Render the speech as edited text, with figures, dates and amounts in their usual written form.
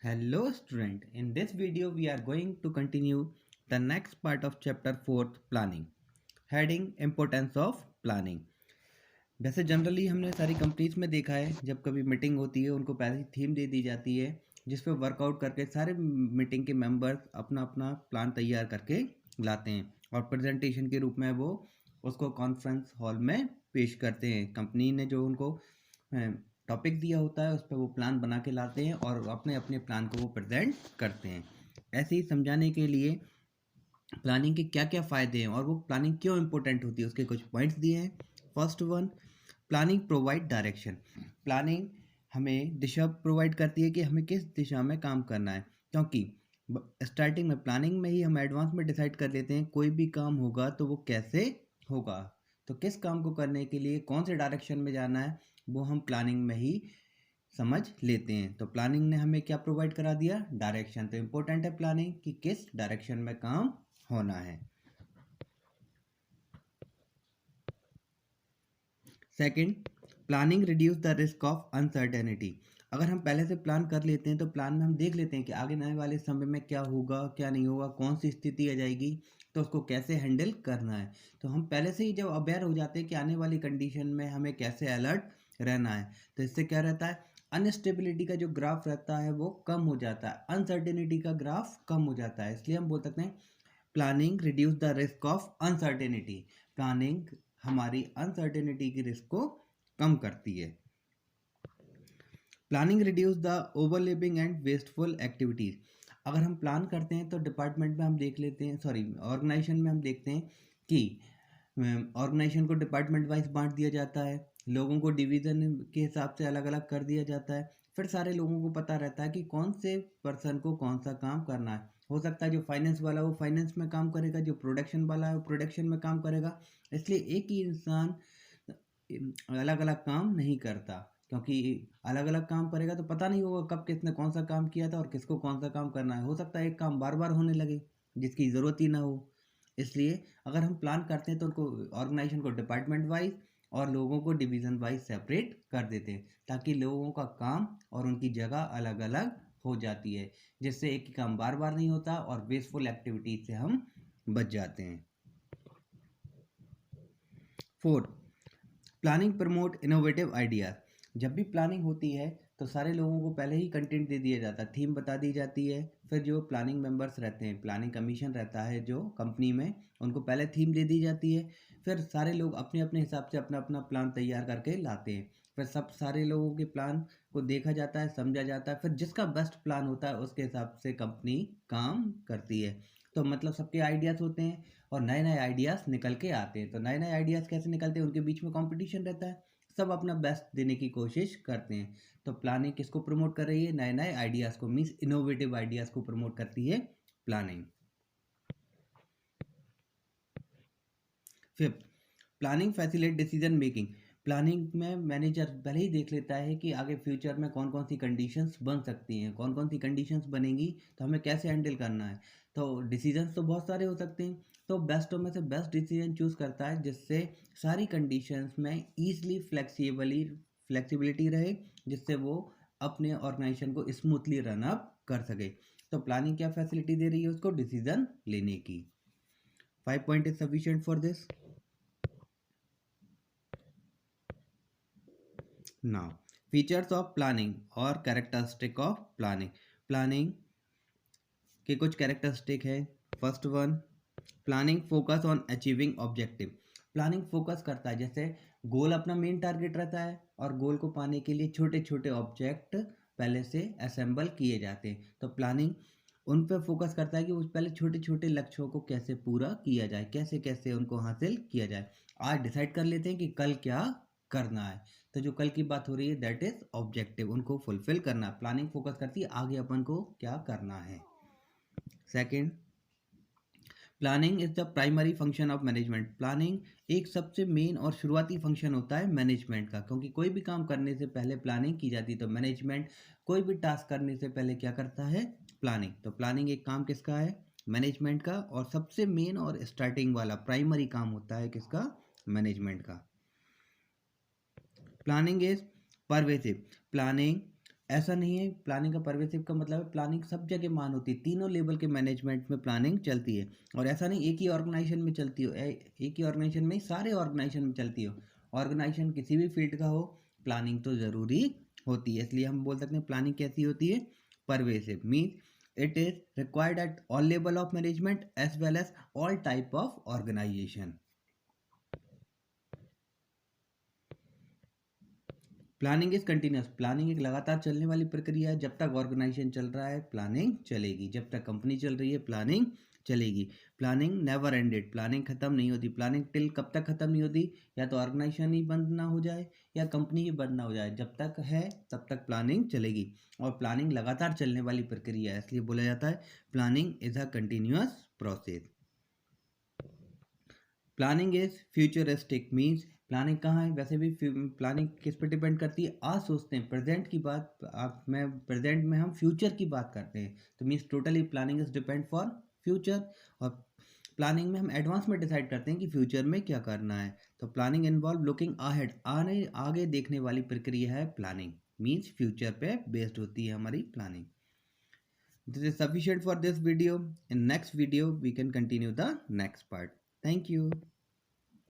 Hello student, in this video we are going to continue the next part of chapter 4th planning. Heading Importance of Planning. वैसे generally हमने सारी companies में देखा है जब कभी मीटिंग होती है उनको पहले ही थीम दे दी जाती है जिस पे वर्कआउट करके सारे मीटिंग के मेंबर्स अपना अपना प्लान तैयार करके लाते हैं और प्रेजेंटेशन के रूप में वो उसको कॉन्फ्रेंस हॉल में पेश करते हैं। कंपनी ने जो उनको टॉपिक दिया होता है उस पर वो प्लान बना के लाते हैं और अपने अपने प्लान को वो प्रेजेंट करते हैं। ऐसे ही समझाने के लिए प्लानिंग के क्या क्या फ़ायदे हैं और वो प्लानिंग क्यों इम्पोर्टेंट होती है उसके कुछ पॉइंट्स दिए हैं। First one, planning provide direction. Planning हमें दिशा प्रोवाइड करती है कि हमें किस दिशा में काम करना है, क्योंकि स्टार्टिंग में प्लानिंग में ही हम एडवांस में डिसाइड कर लेते हैं कोई भी काम होगा तो वो कैसे होगा, तो किस काम को करने के लिए कौन से डायरेक्शन में जाना है वो हम प्लानिंग में ही समझ लेते हैं। तो प्लानिंग ने हमें क्या प्रोवाइड करा दिया, डायरेक्शन। तो इम्पोर्टेंट है प्लानिंग कि किस डायरेक्शन में काम होना है। Second, planning reduce the risk of uncertainty. अगर हम पहले से प्लान कर लेते हैं तो प्लान में हम देख लेते हैं कि आगे आने वाले समय में क्या होगा क्या नहीं होगा, कौन सी स्थिति आ जाएगी, तो उसको कैसे हैंडल करना है। तो हम पहले से ही जब अवेयर हो जाते हैं कि आने वाली कंडीशन में हमें कैसे अलर्ट रहना है, तो इससे क्या रहता है, अनस्टेबिलिटी का जो ग्राफ रहता है वो कम हो जाता है, अनसर्टेनिटी का ग्राफ कम हो जाता है। इसलिए हम बोल सकते हैं planning reduce the risk of uncertainty. Planning हमारी अनसर्टेनिटी की रिस्क को कम करती है। Planning reduce the overlapping and wasteful activities. अगर हम प्लान करते हैं तो डिपार्टमेंट में हम देख लेते हैं, ऑर्गेनाइजेशन में हम देखते हैं कि ऑर्गेनाइजेशन को डिपार्टमेंट वाइज बांट दिया जाता है, लोगों को डिवीज़न के हिसाब से अलग अलग कर दिया जाता है। फिर सारे लोगों को पता रहता है कि कौन से पर्सन को कौन सा काम करना है। हो सकता है जो फाइनेंस वाला वो फाइनेंस में काम करेगा, जो प्रोडक्शन वाला है वो प्रोडक्शन में काम करेगा। इसलिए एक ही इंसान अलग अलग काम नहीं करता, क्योंकि अलग अलग काम करेगा तो पता नहीं होगा कब किसने कौन सा काम किया था और किसको कौन सा काम करना है। हो सकता है एक काम बार बार होने लगे जिसकी ज़रूरत ही ना हो। इसलिए अगर हम प्लान करते हैं तो उनको ऑर्गेनाइजेशन को डिपार्टमेंट वाइज और लोगों को डिवीज़न वाइज सेपरेट कर देते हैं, ताकि लोगों का काम और उनकी जगह अलग अलग हो जाती है, जिससे एक ही काम बार बार नहीं होता और वेस्टफुल एक्टिविटीज से हम बच जाते हैं। Fourth, planning promote innovative ideas. जब भी प्लानिंग होती है तो सारे लोगों को पहले ही कंटेंट दे दिया जाता है, थीम बता दी जाती है। फिर जो प्लानिंग मेंबर्स रहते हैं, प्लानिंग कमीशन रहता है जो कंपनी में, उनको पहले थीम दे दी जाती है। फिर सारे लोग अपने अपने हिसाब से अपना अपना प्लान तैयार करके लाते हैं। फिर सब सारे लोगों के प्लान को देखा जाता है, समझा जाता है। फिर जिसका बेस्ट प्लान होता है उसके हिसाब से कंपनी काम करती है। तो मतलब सबके आइडियाज़ होते हैं और नए नए आइडियाज़ निकल के आते हैं। तो नए नए आइडियाज़ कैसे निकलते हैं, उनके बीच में कंपटीशन रहता है, सब अपना बेस्ट देने की कोशिश करते हैं। तो प्लानिंग किसको प्रमोट कर रही है, नए नए आइडियाज़ को, मीन्स इनोवेटिव आइडियाज़ को प्रमोट करती है planning. Fifth, planning facilitate decision making. Planning में मैनेजर पहले ही देख लेता है कि आगे फ्यूचर में कौन कौन सी कंडीशंस बन सकती हैं, कौन कौन सी कंडीशंस बनेंगी तो हमें कैसे हैंडल करना है। तो डिसीजंस तो बहुत सारे हो सकते हैं, तो बेस्टों में से बेस्ट डिसीजन चूज़ करता है जिससे सारी कंडीशंस में ईजिली फ्लेक्सिबिलिटी रहे, जिससे वो अपने ऑर्गेनाइजेशन को स्मूथली रन अप कर सके। तो प्लानिंग क्या फैसिलिटी दे रही है उसको, डिसीजन लेने की। 5 point is sufficient for this. Now, features of planning और characteristic of planning. प्लानिंग के कुछ कैरेक्टरिस्टिक है। First one, planning focus on achieving objective. Planning focus करता है, जैसे गोल अपना मेन टारगेट रहता है और गोल को पाने के लिए छोटे छोटे ऑब्जेक्ट पहले से असेंबल किए जाते हैं। तो प्लानिंग उन पर फोकस करता है कि उस पहले छोटे छोटे लक्ष्यों को कैसे पूरा किया जाए, कैसे कैसे उनको हासिल किया जाए। आज डिसाइड कर लेते हैं कि कल क्या करना है, तो जो कल की बात हो रही है दैट इज ऑब्जेक्टिव, उनको फुलफिल करना। प्लानिंग फोकस करती है आगे अपन को क्या करना है। Second, planning is the primary function of management. Planning एक सबसे मेन और शुरुआती फंक्शन होता है मैनेजमेंट का, क्योंकि कोई भी काम करने से पहले प्लानिंग की जाती है। तो मैनेजमेंट कोई भी टास्क करने से पहले क्या करता है, प्लानिंग। तो प्लानिंग एक काम किसका है, मैनेजमेंट का, और सबसे मेन और स्टार्टिंग वाला प्राइमरी काम होता है किसका, मैनेजमेंट का। Planning is pervasive. प्लानिंग ऐसा नहीं है। प्लानिंग का परवेसिव का मतलब है प्लानिंग सब जगह मान होती है, तीनों लेवल के मैनेजमेंट में प्लानिंग चलती है। और ऐसा नहीं एक ही ऑर्गेनाइजेशन में चलती हो, एक ही ऑर्गेनाइजेशन में ही सारे ऑर्गेनाइजेशन में चलती हो। ऑर्गेनाइजेशन किसी भी फील्ड का हो, प्लानिंग तो ज़रूरी होती है। इसलिए हम बोल सकते हैं प्लानिंग कैसी होती है, pervasive means it is required at all level of management as well as all type of organization. Planning is continuous, planning एक लगातार चलने वाली प्रक्रिया है। जब तक ऑर्गेनाइजेशन चल रहा है प्लानिंग चलेगी, जब तक कंपनी चल रही है प्लानिंग चलेगी। प्लानिंग नेवर एंडेड, प्लानिंग खत्म नहीं होती। प्लानिंग टिल कब तक खत्म नहीं होती, या तो ऑर्गेनाइजेशन ही बंद ना हो जाए या कंपनी ही बंद ना हो जाए, जब तक है तब तक प्लानिंग चलेगी। और प्लानिंग लगातार चलने वाली प्रक्रिया है, इसलिए बोला जाता है planning is a continuous process. Planning is futuristic means planning कहाँ है, वैसे भी प्लानिंग किस पे डिपेंड करती है, आज सोचते हैं प्रेजेंट की बात, आप मैं प्रेजेंट में हम फ्यूचर की बात करते हैं, तो means totally planning is depend for future. और प्लानिंग में हम एडवांस में डिसाइड करते हैं कि फ्यूचर में क्या करना है। तो प्लानिंग इन्वॉल्व लुकिंग अहेड, आने आगे देखने वाली प्रक्रिया है प्लानिंग, मीन्स फ्यूचर पे बेस्ड होती है हमारी planning. This is sufficient for this video. In next video we can continue the next part. Thank you.